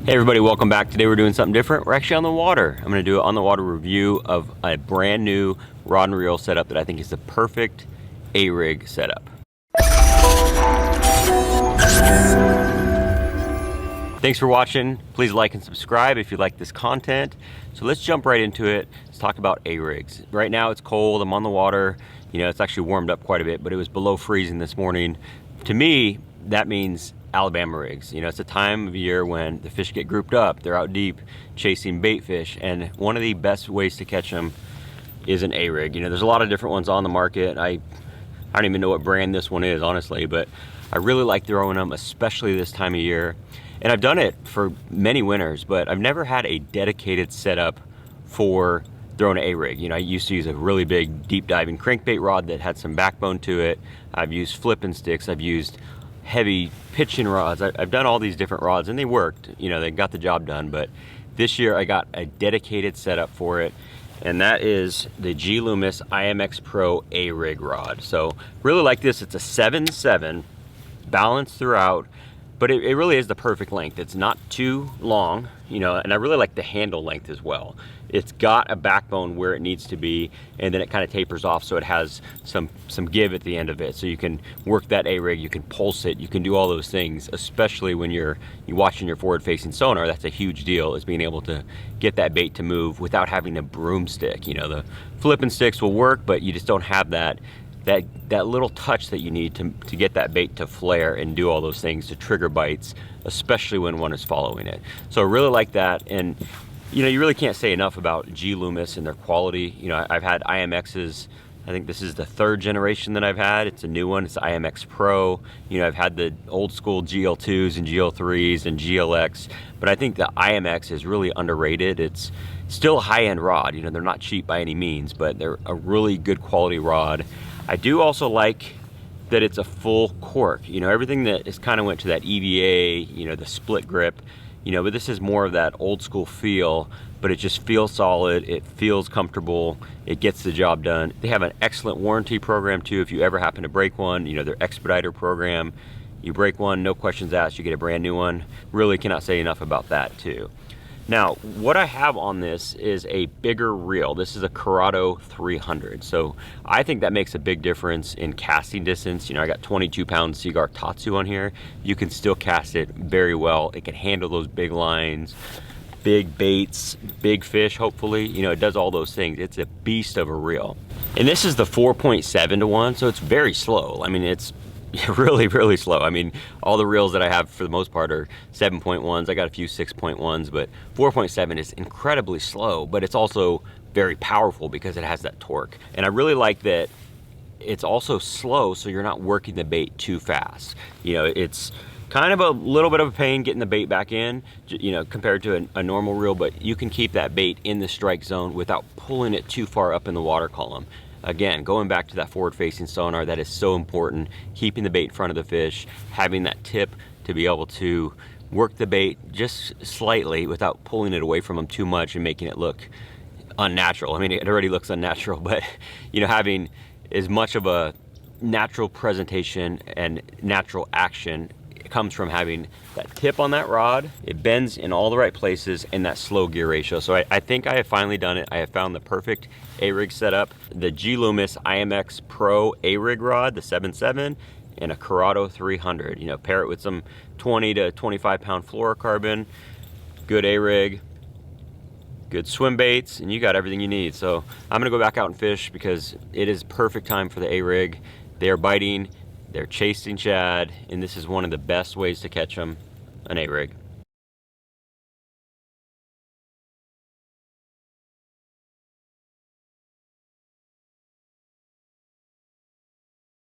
Hey everybody, welcome back. Today we're doing something different. We're actually on the water. I'm going to do an on the water review of a brand new rod and reel setup that I think is the perfect A-rig setup. Thanks for watching. Please like and subscribe if you like this content. So let's jump right into it. Let's talk about A-rigs. Right now it's cold, I'm on the water. You know, it's actually warmed up quite a bit, but it was below freezing this morning. To me, that means Alabama rigs. You know, it's a time of year when the fish get grouped up, they're out deep chasing bait fish, and one of the best ways to catch them is an A-rig. You know, there's a lot of different ones on the market. I don't even know what brand this one is, honestly, but I really like throwing them, especially this time of year. And I've done it for many winters, but I've never had a dedicated setup for throwing an A-rig. You know, I used to use a really big deep diving crankbait rod that had some backbone to it. I've used flipping sticks, I've used heavy pitching rods. I've done all these different rods and they worked, you know, they got the job done. But this year I got a dedicated setup for it, and that is the g.looms IMX Pro A-rig rod. So really like this. It's a 7.7, balanced throughout, but it really is the perfect length. It's not too long, you know, and I really like the handle length as well. It's got a backbone where it needs to be, and then it kind of tapers off so it has some give at the end of it. So you can work that A-rig, you can pulse it, you can do all those things, especially when you're watching your forward-facing sonar. That's a huge deal, is being able to get that bait to move without having a broomstick. You know, the flipping sticks will work, but you just don't have that little touch that you need to get that bait to flare and do all those things to trigger bites, especially when one is following it. So I really like that. And you know, you really can't say enough about g.looms and their quality. You know, I've had IMXs. I think this is the third generation that I've had. It's a new one. It's the IMX Pro. You know, I've had the old school GL2s and GL3s and GLX, but I think the IMX is really underrated. It's still a high-end rod. You know, they're not cheap by any means, but they're a really good quality rod. I do also like that it's a full cork. You know, everything that is kind of went to that EVA, you know, the split grip, you know, but this is more of that old school feel, but it just feels solid, it feels comfortable, it gets the job done. They have an excellent warranty program too. If you ever happen to break one, you know, their Expediter program, you break one, no questions asked, you get a brand new one. Really cannot say enough about that too. Now, what I have on this is a bigger reel. This is a Corrado 300. So I think that makes a big difference in casting distance. You know, I got 22-pound Seaguar Tatsu on here. You can still cast it very well. It can handle those big lines, big baits, big fish, hopefully. You know, it does all those things. It's a beast of a reel. And this is the 4.7 to 1, so it's very slow. I mean, it's really slow. I mean, all the reels that I have for the most part are 7.1s. I got a few 6.1s, but 4.7 is incredibly slow, but it's also very powerful because it has that torque. And I really like that it's also slow, so you're not working the bait too fast. You know, it's kind of a little bit of a pain getting the bait back in, you know, compared to a normal reel, but you can keep that bait in the strike zone without pulling it too far up in the water column. Again, going back to that forward-facing sonar, that is so important. Keeping the bait in front of the fish, having that tip to be able to work the bait just slightly without pulling it away from them too much and making it look unnatural. I mean, it already looks unnatural, but you know, having as much of a natural presentation and natural action comes from having that tip on that rod. It bends in all the right places, and that slow gear ratio. So I think I have finally done it. I have found the perfect A-rig setup. The g.looms IMX Pro A-rig rod, the 7.7, and a Corrado 300. You know, pair it with some 20 to 25 pound fluorocarbon, good A-rig, good swim baits, and you got everything you need. So I'm gonna go back out and fish because it is perfect time for the A-rig. They are biting, they're chasing shad, and this is one of the best ways to catch them, an A-rig.